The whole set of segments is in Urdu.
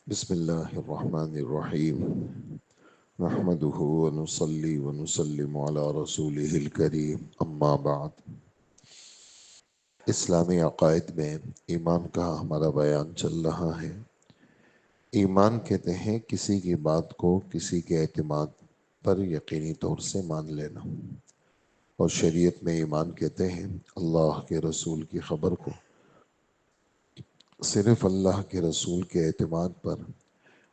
بسم اللہ الرحمن الرحیم نحمده ونصلي ونسلم على رسوله الکریم اما بعد۔ اسلامی عقائد میں ایمان کا ہمارا بیان چل رہا ہے۔ ایمان کہتے ہیں کسی کی بات کو کسی کے اعتماد پر یقینی طور سے مان لینا، اور شریعت میں ایمان کہتے ہیں اللہ کے رسول کی خبر کو صرف اللہ کے رسول کے اعتماد پر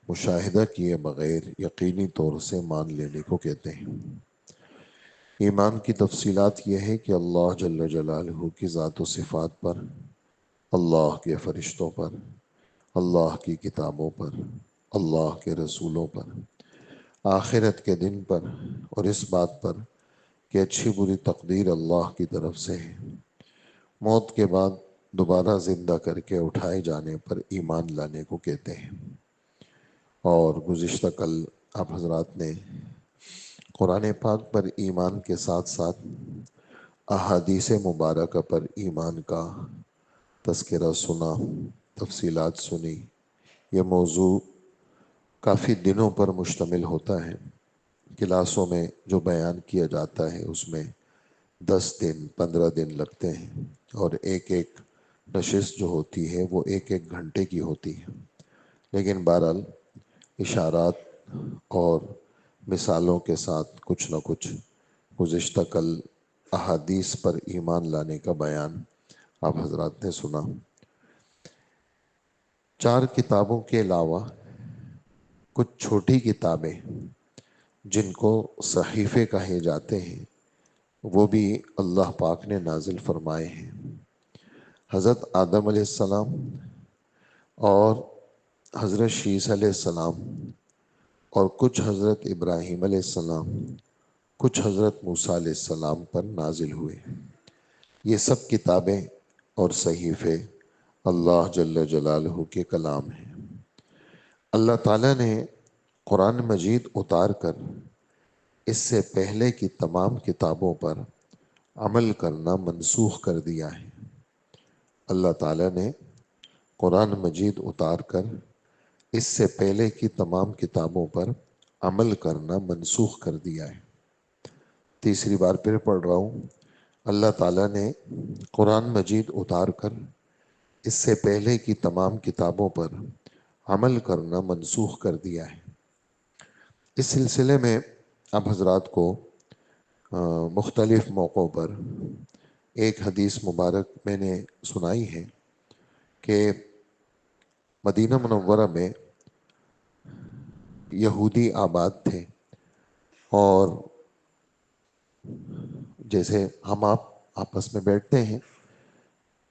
مشاہدہ کیے بغیر یقینی طور سے مان لینے کو کہتے ہیں۔ ایمان کی تفصیلات یہ ہے کہ اللہ جل جلالہ کی ذات و صفات پر، اللہ کے فرشتوں پر، اللہ کی کتابوں پر، اللہ کے رسولوں پر، آخرت کے دن پر، اور اس بات پر کہ اچھی بری تقدیر اللہ کی طرف سے ہے، موت کے بعد دوبارہ زندہ کر کے اٹھائے جانے پر ایمان لانے کو کہتے ہیں۔ اور گزشتہ کل آپ حضرات نے قرآن پاک پر ایمان کے ساتھ ساتھ احادیث مبارکہ پر ایمان کا تذکرہ سنا، تفصیلات سنی۔ یہ موضوع کافی دنوں پر مشتمل ہوتا ہے۔ کلاسوں میں جو بیان کیا جاتا ہے اس میں 10 دن 15 دن لگتے ہیں، اور ایک ایک نشست جو ہوتی ہے وہ ایک ایک گھنٹے کی ہوتی ہے، لیکن بہرحال اشارات اور مثالوں کے ساتھ کچھ نہ کچھ گزشتہ کل احادیث پر ایمان لانے کا بیان آپ حضرات نے سنا۔ 4 کتابوں کے علاوہ کچھ چھوٹی کتابیں جن کو صحیفے کہے جاتے ہیں وہ بھی اللہ پاک نے نازل فرمائے ہیں۔ حضرت آدم علیہ السلام اور حضرت شیس علیہ السلام اور کچھ حضرت ابراہیم علیہ السلام، کچھ حضرت موسیٰ علیہ السلام پر نازل ہوئے۔ یہ سب کتابیں اور صحیفے اللہ جل جلالہ کے کلام ہیں۔ اللہ تعالیٰ نے قرآن مجید اتار کر اس سے پہلے کی تمام کتابوں پر عمل کرنا منسوخ کر دیا ہے۔ اللہ تعالیٰ نے قرآن مجید اتار کر اس سے پہلے کی تمام کتابوں پر عمل کرنا منسوخ کر دیا ہے۔ تیسری بار پھر پڑھ رہا ہوں، اللہ تعالیٰ نے قرآن مجید اتار کر اس سے پہلے کی تمام کتابوں پر عمل کرنا منسوخ کر دیا ہے۔ اس سلسلے میں آپ حضرات کو مختلف موقعوں پر ایک حدیث مبارک میں نے سنائی ہے کہ مدینہ منورہ میں یہودی آباد تھے، اور جیسے ہم آپ آپس میں بیٹھتے ہیں،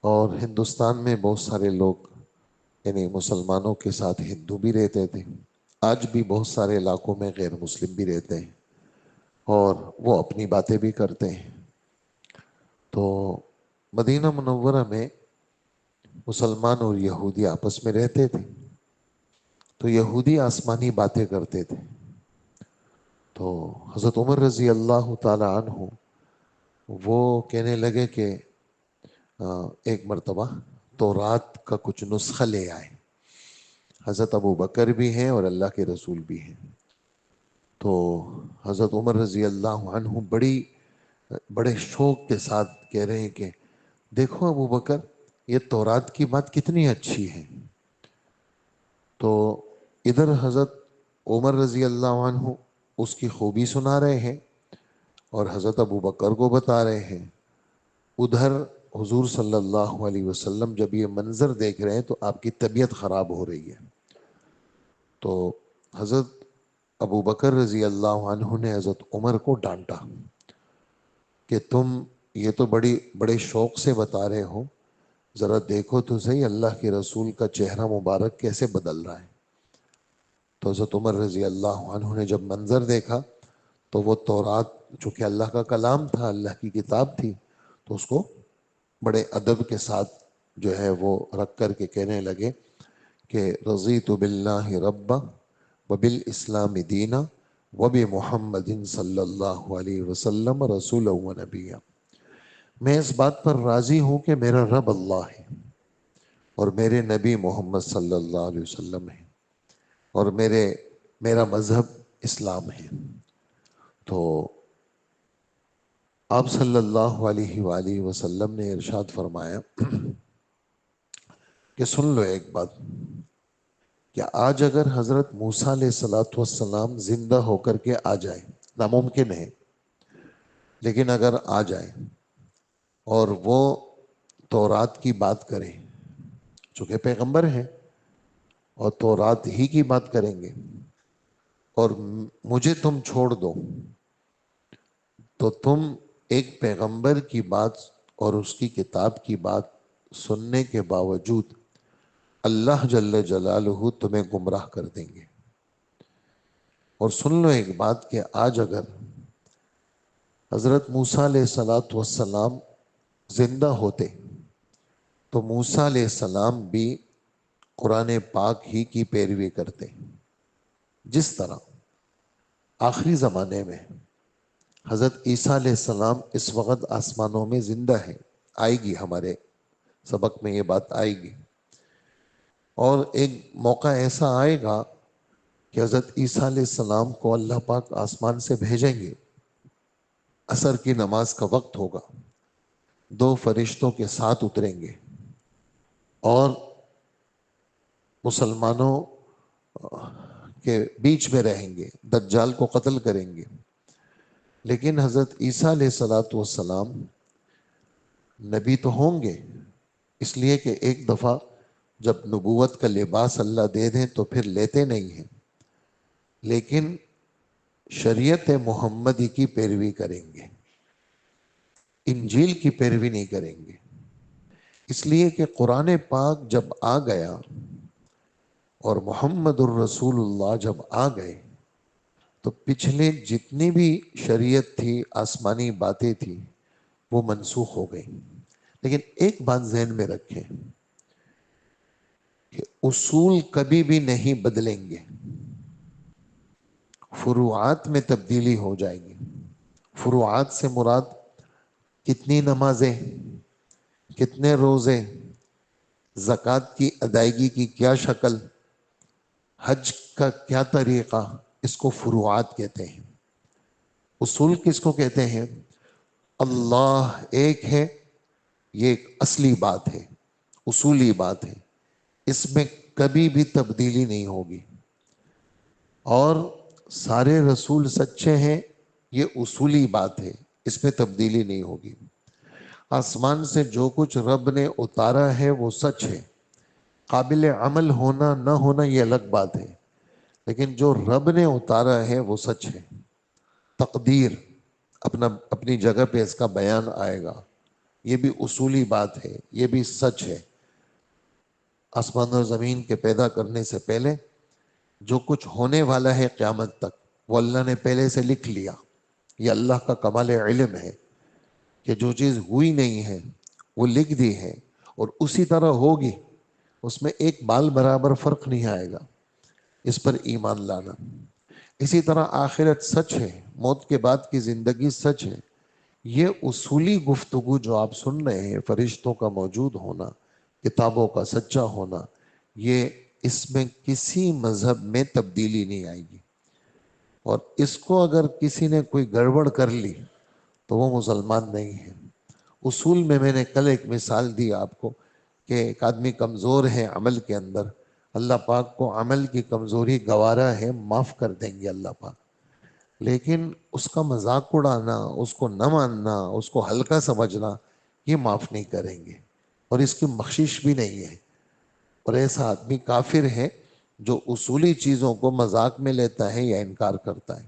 اور ہندوستان میں بہت سارے لوگ یعنی مسلمانوں کے ساتھ ہندو بھی رہتے تھے، آج بھی بہت سارے علاقوں میں غیر مسلم بھی رہتے ہیں، اور وہ اپنی باتیں بھی کرتے ہیں۔ تو مدینہ منورہ میں مسلمان اور یہودی آپس میں رہتے تھے، تو یہودی آسمانی باتیں کرتے تھے۔ تو حضرت عمر رضی اللہ تعالی عنہ وہ کہنے لگے کہ ایک مرتبہ تورات کا کچھ نسخہ لے آئے۔ حضرت ابو بکر بھی ہیں اور اللہ کے رسول بھی ہیں۔ تو حضرت عمر رضی اللہ عنہ بڑے شوق کے ساتھ کہہ رہے ہیں کہ دیکھو ابو بکر، یہ تورات کی بات کتنی اچھی ہے۔ تو ادھر حضرت عمر رضی اللہ عنہ اس کی خوبی سنا رہے ہیں اور حضرت ابو بکر کو بتا رہے ہیں، ادھر حضور صلی اللہ علیہ وسلم جب یہ منظر دیکھ رہے ہیں تو آپ کی طبیعت خراب ہو رہی ہے۔ تو حضرت ابو بکر رضی اللہ عنہ نے حضرت عمر کو ڈانٹا کہ تم یہ تو بڑے شوق سے بتا رہے ہو، ذرا دیکھو تو صحیح اللہ کے رسول کا چہرہ مبارک کیسے بدل رہا ہے۔ تو حضرت عمر رضی اللہ عنہ نے جب منظر دیکھا تو وہ تورات چونکہ اللہ کا کلام تھا، اللہ کی کتاب تھی، تو اس کو بڑے ادب کے ساتھ جو ہے وہ رکھ کر کے کہنے لگے کہ رضیت باللہ ربا وبالاسلام دینا وبمحمد صلی اللہ علیہ وسلم رسولا و نبیا۔ میں اس بات پر راضی ہوں کہ میرا رب اللہ ہے اور میرے نبی محمد صلی اللہ علیہ وسلم ہے۔ اور میرا مذہب اسلام ہے۔ تو آپ صلی اللہ علیہ وآلہ وسلم نے ارشاد فرمایا کہ سن لو ایک بات، کہ آج اگر حضرت موسیٰ علیہ السلام زندہ ہو کر کے آ جائے، ناممکن ہے لیکن اگر آ جائے اور وہ تورات کی بات کریں، چونکہ پیغمبر ہیں اور تورات ہی کی بات کریں گے، اور مجھے تم چھوڑ دو، تو تم ایک پیغمبر کی بات اور اس کی کتاب کی بات سننے کے باوجود اللہ جل جلالہ تمہیں گمراہ کر دیں گے۔ اور سن لو ایک بات، کہ آج اگر حضرت موسیٰ علیہ السلام زندہ ہوتے تو موسیٰ علیہ السلام بھی قرآن پاک ہی کی پیروی کرتے، جس طرح آخری زمانے میں حضرت عیسیٰ علیہ السلام اس وقت آسمانوں میں زندہ ہے، آئے گی، ہمارے سبق میں یہ بات آئے گی، اور ایک موقع ایسا آئے گا کہ حضرت عیسیٰ علیہ السلام کو اللہ پاک آسمان سے بھیجیں گے، عصر کی نماز کا وقت ہوگا، دو فرشتوں کے ساتھ اتریں گے اور مسلمانوں کے بیچ میں رہیں گے، دجال کو قتل کریں گے۔ لیکن حضرت عیسیٰ علیہ السلام نبی تو ہوں گے، اس لیے کہ ایک دفعہ جب نبوت کا لباس اللہ دے دیں تو پھر لیتے نہیں ہیں، لیکن شریعت محمدی کی پیروی کریں گے، انجیل کی پیروی نہیں کریں گے، اس لیے کہ قرآن پاک جب آ گیا اور محمد الرسول اللہ جب آ گئے تو پچھلے جتنی بھی شریعت تھی، آسمانی باتیں تھی، وہ منسوخ ہو گئی۔ لیکن ایک بات ذہن میں رکھیں کہ اصول کبھی بھی نہیں بدلیں گے، فروعات میں تبدیلی ہو جائے گی۔ فروعات سے مراد کتنی نمازیں، کتنے روزے، زکوٰۃ کی ادائیگی کی کیا شکل، حج کا کیا طریقہ، اس کو فروعات کہتے ہیں۔ اصول کس کو کہتے ہیں؟ اللہ ایک ہے، یہ ایک اصلی بات ہے، اصولی بات ہے، اس میں کبھی بھی تبدیلی نہیں ہوگی، اور سارے رسول سچے ہیں، یہ اصولی بات ہے، اس میں تبدیلی نہیں ہوگی۔ آسمان سے جو کچھ رب نے اتارا ہے وہ سچ ہے، قابل عمل ہونا نہ ہونا یہ الگ بات ہے، لیکن جو رب نے اتارا ہے وہ سچ ہے۔ تقدیر اپنی جگہ پہ اس کا بیان آئے گا، یہ بھی اصولی بات ہے، یہ بھی سچ ہے۔ آسمان اور زمین کے پیدا کرنے سے پہلے جو کچھ ہونے والا ہے قیامت تک، وہ اللہ نے پہلے سے لکھ لیا۔ یہ اللہ کا کمال علم ہے کہ جو چیز ہوئی نہیں ہے وہ لکھ دی ہے، اور اسی طرح ہوگی، اس میں ایک بال برابر فرق نہیں آئے گا، اس پر ایمان لانا۔ اسی طرح آخرت سچ ہے، موت کے بعد کی زندگی سچ ہے۔ یہ اصولی گفتگو جو آپ سن رہے ہیں، فرشتوں کا موجود ہونا، کتابوں کا سچا ہونا، یہ اس میں کسی مذہب میں تبدیلی نہیں آئے گی، اور اس کو اگر کسی نے کوئی گڑبڑ کر لی تو وہ مسلمان نہیں ہے۔ اصول میں نے کل ایک مثال دی آپ کو کہ ایک آدمی کمزور ہے عمل کے اندر، اللہ پاک کو عمل کی کمزوری گوارا ہے، معاف کر دیں گے اللہ پاک، لیکن اس کا مذاق اڑانا، اس کو نہ ماننا، اس کو ہلکا سمجھنا، یہ معاف نہیں کریں گے، اور اس کی بخشش بھی نہیں ہے۔ اور ایسا آدمی کافر ہے جو اصولی چیزوں کو مذاق میں لیتا ہے یا انکار کرتا ہے۔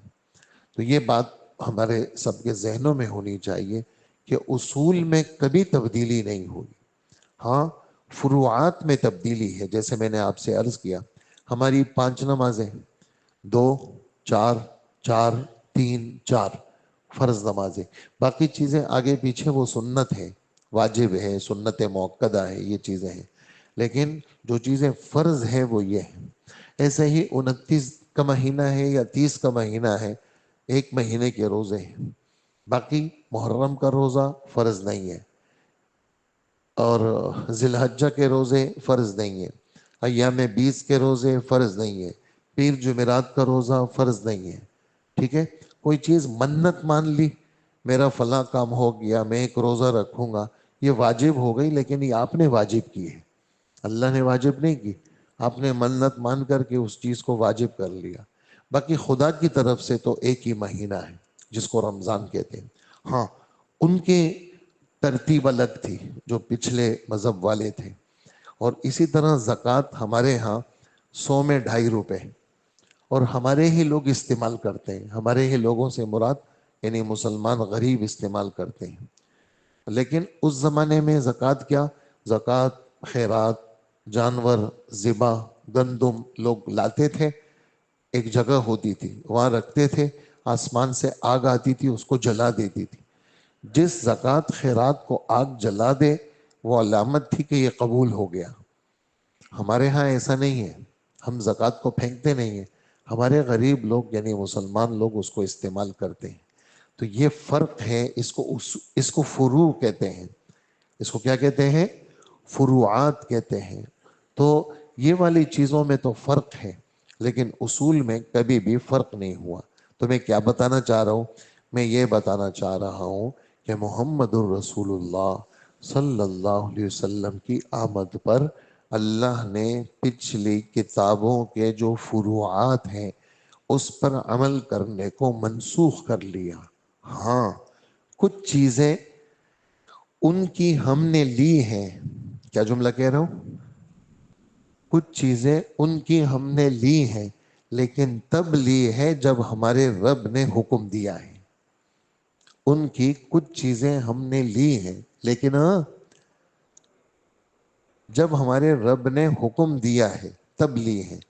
تو یہ بات ہمارے سب کے ذہنوں میں ہونی چاہیے کہ اصول میں کبھی تبدیلی نہیں ہوگی، ہاں فروعات میں تبدیلی ہے۔ جیسے میں نے آپ سے عرض کیا، ہماری 5 نمازیں، 2 4 4 3 4 فرض نمازیں، باقی چیزیں آگے پیچھے وہ سنت ہے، واجب ہے، سنت موقدہ ہے، یہ چیزیں ہیں، لیکن جو چیزیں فرض ہیں وہ یہ ہیں۔ ایسے ہی 29 کا مہینہ ہے یا 30 کا مہینہ ہے، ایک مہینے کے روزے ہیں، باقی محرم کا روزہ فرض نہیں ہے، اور ذی الحجہ کے روزے فرض نہیں ہیں، ایام 20 کے روزے فرض نہیں ہیں، پیر جمعرات کا روزہ فرض نہیں ہے، ٹھیک ہے؟ کوئی چیز منت مان لی، میرا فلاں کام ہو گیا، میں ایک روزہ رکھوں گا، یہ واجب ہو گئی، لیکن یہ آپ نے واجب کی ہے، اللہ نے واجب نہیں کی، آپ نے منت مان کر کے اس چیز کو واجب کر لیا۔ باقی خدا کی طرف سے تو ایک ہی مہینہ ہے جس کو رمضان کہتے ہیں۔ ہاں، ان کے ترتیب الگ تھی جو پچھلے مذہب والے تھے، اور اسی طرح زکوٰۃ ہمارے ہاں 100 میں 2.5 روپے، اور ہمارے ہی لوگ استعمال کرتے ہیں، ہمارے ہی لوگوں سے مراد یعنی مسلمان غریب استعمال کرتے ہیں۔ لیکن اس زمانے میں زکوٰۃ کیا؟ زکوٰۃ، خیرات، جانور ذبح، گندم لوگ لاتے تھے، ایک جگہ ہوتی تھی وہاں رکھتے تھے، آسمان سے آگ آتی تھی، اس کو جلا دیتی تھی۔ جس زکوٰۃ خیرات کو آگ جلا دے وہ علامت تھی کہ یہ قبول ہو گیا۔ ہمارے ہاں ایسا نہیں ہے، ہم زکوٰۃ کو پھینکتے نہیں ہیں، ہمارے غریب لوگ یعنی مسلمان لوگ اس کو استعمال کرتے ہیں۔ تو یہ فرق ہے، اس کو فروع کہتے ہیں، اس کو کیا کہتے ہیں؟ فروعات کہتے ہیں۔ تو یہ والی چیزوں میں تو فرق ہے، لیکن اصول میں کبھی بھی فرق نہیں ہوا۔ تو میں کیا بتانا چاہ رہا ہوں؟ میں یہ بتانا چاہ رہا ہوں کہ محمد الرسول اللہ صلی اللہ علیہ وسلم کی آمد پر اللہ نے پچھلی کتابوں کے جو فروعات ہیں اس پر عمل کرنے کو منسوخ کر لیا۔ ہاں، کچھ چیزیں ان کی ہم نے لی ہیں، کیا جملہ کہہ رہا ہوں؟ کچھ چیزیں ان کی ہم نے لی ہیں، لیکن تب لی ہے جب ہمارے رب نے حکم دیا ہے۔ ان کی کچھ چیزیں ہم نے لی ہیں، لیکن جب ہمارے رب نے حکم دیا ہے تب لی ہیں۔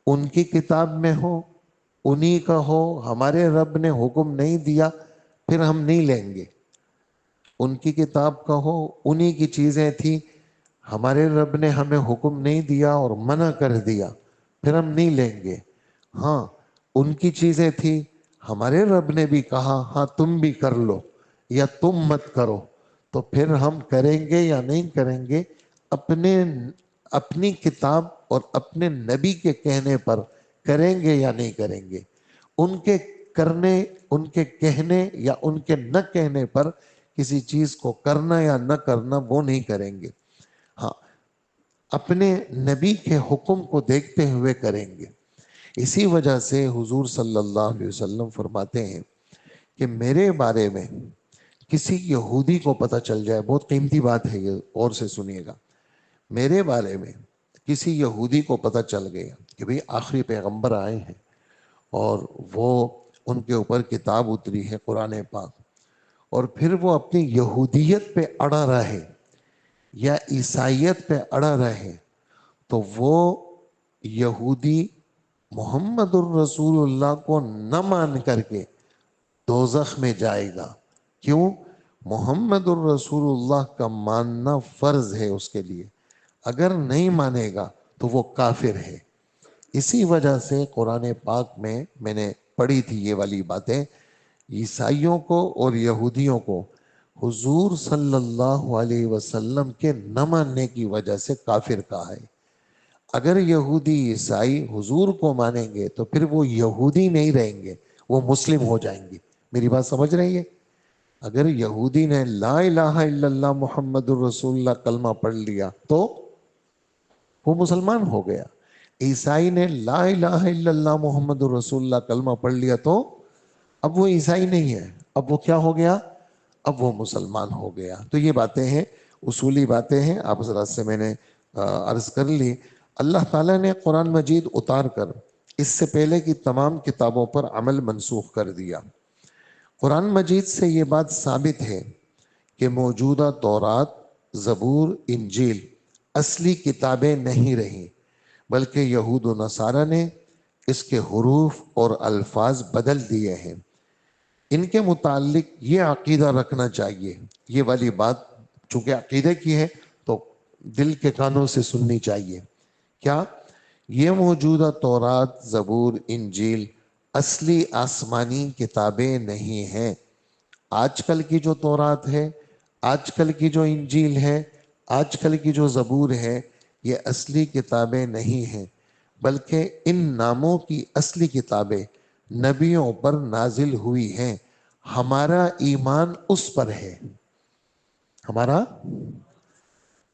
ان کی کتاب میں ہو، انہی کا ہو، ہمارے رب نے حکم نہیں دیا پھر ہم نہیں لیں گے۔ ان کی کتاب کا ہو، انہی کی چیزیں تھیں، ہمارے رب نے ہمیں حکم نہیں دیا اور منع کر دیا پھر ہم نہیں لیں گے۔ ہاں، ان کی چیزیں تھیں، ہمارے رب نے بھی کہا ہاں تم بھی کر لو یا تم مت کرو، تو پھر ہم کریں گے یا نہیں کریں گے؟ اپنی کتاب اور اپنے نبی کے کہنے پر کریں گے یا نہیں کریں گے؟ ان کے کرنے، ان کے کہنے یا ان کے نہ کہنے پر کسی چیز کو کرنا یا نہ کرنا وہ نہیں کریں گے۔ ہاں، اپنے نبی کے حکم کو دیکھتے ہوئے کریں گے۔ اسی وجہ سے حضور صلی اللہ علیہ وسلم فرماتے ہیں کہ میرے بارے میں کسی یہودی کو پتہ چل جائے، بہت قیمتی بات ہے یہ، اور سے سنیے گا، میرے بارے میں کسی یہودی کو پتہ چل گیا کہ بھئی آخری پیغمبر آئے ہیں اور وہ ان کے اوپر کتاب اتری ہے قرآن پاک، اور پھر وہ اپنی یہودیت پہ اڑا رہے یا عیسائیت پہ اڑا رہے، تو وہ یہودی محمد الرسول اللہ کو نہ مان کر کے دوزخ میں جائے گا۔ کیوں؟ محمد الرسول اللہ کا ماننا فرض ہے اس کے لیے، اگر نہیں مانے گا تو وہ کافر ہے۔ اسی وجہ سے قرآن پاک میں نے پڑھی تھی یہ والی باتیں، عیسائیوں کو اور یہودیوں کو حضور صلی اللہ علیہ وسلم کے نہ ماننے کی وجہ سے کافر کہا ہے۔ اگر یہودی عیسائی حضور کو مانیں گے تو پھر وہ یہودی نہیں رہیں گے، وہ مسلم ہو جائیں گے۔ میری بات سمجھ رہی ہے؟ اگر یہودی نے لا الہ الا اللہ محمد الرسول اللہ کلمہ پڑھ لیا تو وہ مسلمان ہو گیا، عیسائی نے لا الہ الا اللہ محمد الرسول اللہ کلمہ پڑھ لیا تو اب وہ عیسائی نہیں ہے، اب وہ کیا ہو گیا؟ اب وہ مسلمان ہو گیا۔ تو یہ باتیں ہیں، اصولی باتیں ہیں، آپ حضرات سے میں نے عرض کر لی۔ اللہ تعالیٰ نے قرآن مجید اتار کر اس سے پہلے کی تمام کتابوں پر عمل منسوخ کر دیا۔ قرآن مجید سے یہ بات ثابت ہے کہ موجودہ تورات، زبور، انجیل اصلی کتابیں نہیں رہیں، بلکہ یہود و نصارہ نے اس کے حروف اور الفاظ بدل دیے ہیں۔ ان کے متعلق یہ عقیدہ رکھنا چاہیے، یہ والی بات چونکہ عقیدے کی ہے تو دل کے کانوں سے سننی چاہیے۔ کیا؟ یہ موجودہ تورات، زبور، انجیل اصلی آسمانی کتابیں نہیں ہیں۔ آج کل کی جو تورات ہے، آج کل کی جو انجیل ہے، آج کل کی جو زبور ہے، یہ اصلی کتابیں نہیں ہیں، بلکہ ان ناموں کی اصلی کتابیں نبیوں پر نازل ہوئی ہیں، ہمارا ایمان اس پر ہے۔ ہمارا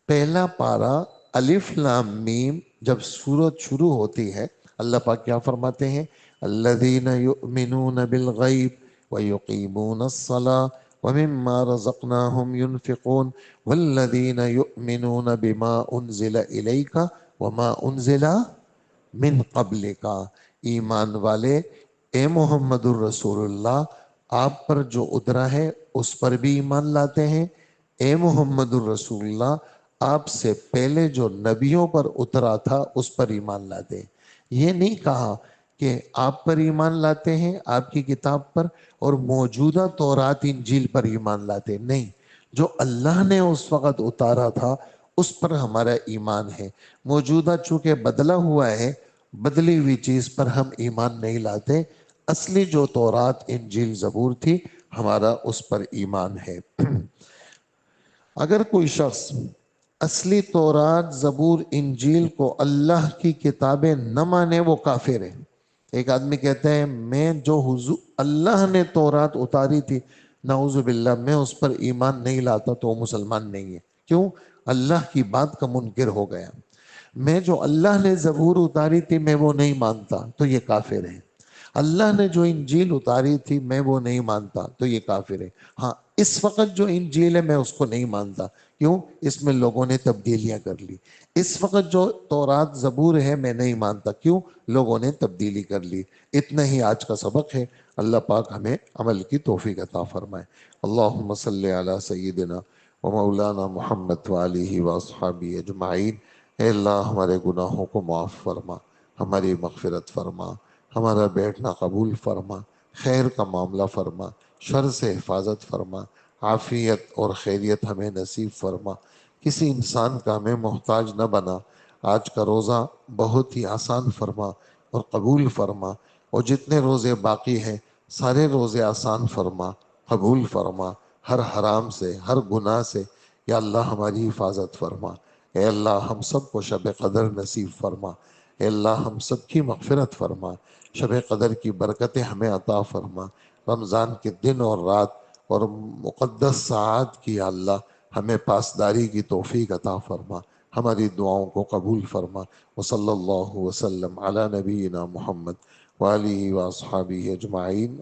پہلا پارا الف لام میم جب سورت شروع ہوتی ہے، اللہ پاک کیا فرماتے ہیں؟ الذین یؤمنون بالغیب ویقیمون الصلاة ومما رزقناہم ینفقون والذین یؤمنون بما انزل الیک وما انزل من قبل کا۔ ایمان والے، اے محمد الرسول اللہ، آپ پر جو اترا ہے اس پر بھی ایمان لاتے ہیں۔ اے محمد الرسول اللہ، آپ سے پہلے جو نبیوں پر اترا تھا اس پر ایمان لاتے ہیں۔ یہ نہیں کہا کہ آپ پر ایمان لاتے ہیں، آپ کی کتاب پر، اور موجودہ تورات انجیل پر ایمان لاتے ہیں، نہیں، جو اللہ نے اس وقت اتارا تھا اس پر ہمارا ایمان ہے۔ موجودہ چونکہ بدلا ہوا ہے، بدلی ہوئی چیز پر ہم ایمان نہیں لاتے۔ اصلی جو تورات انجیل زبور تھی، ہمارا اس پر ایمان ہے۔ اگر کوئی شخص اصلی تورات زبور انجیل کو اللہ کی کتابیں نہ مانے، وہ کافر ہے۔ ایک آدمی کہتا ہے میں جو حضور اللہ نے تورات اتاری تھی، نعوذ باللہ، میں اس پر ایمان نہیں لاتا، تو وہ مسلمان نہیں ہے۔ کیوں؟ اللہ کی بات کا منکر ہو گیا۔ میں جو اللہ نے زبور اتاری تھی میں وہ نہیں مانتا، تو یہ کافر ہے۔ اللہ نے جو انجیل اتاری تھی میں وہ نہیں مانتا، تو یہ کافر ہے۔ ہاں، اس وقت جو انجیل ہے میں اس کو نہیں مانتا، کیوں؟ اس میں لوگوں نے تبدیلیاں کر لی۔ اس وقت جو تورات زبور ہے میں نہیں مانتا، کیوں؟ لوگوں نے تبدیلی کر لی۔ اتنا ہی آج کا سبق ہے۔ اللہ پاک ہمیں عمل کی توفیق عطا فرمائے۔ اللہم صلی علی سیدنا و مولانا محمد وآلہ واصحابہ اجمعین۔ اے اللہ، ہمارے گناہوں کو معاف فرما، ہماری مغفرت فرما، ہمارا بیٹھنا قبول فرما، خیر کا معاملہ فرما، شر سے حفاظت فرما، عافیت اور خیریت ہمیں نصیب فرما۔ کسی انسان کا ہمیں محتاج نہ بنا۔ آج کا روزہ بہت ہی آسان فرما اور قبول فرما، اور جتنے روزے باقی ہیں سارے روزے آسان فرما، قبول فرما۔ ہر حرام سے، ہر گناہ سے یا اللہ ہماری حفاظت فرما۔ اے اللہ، ہم سب کو شب قدر نصیب فرما۔ اے اللہ، ہم سب کی مغفرت فرما۔ شب قدر کی برکتیں ہمیں عطا فرما۔ رمضان کے دن اور رات اور مقدس ساعات کی یا اللہ ہمیں پاسداری کی توفیق عطا فرما۔ ہماری دعاؤں کو قبول فرما۔ وصلی اللہ وسلم علی نبینا محمد وآلہ واصحابہ اجمعین۔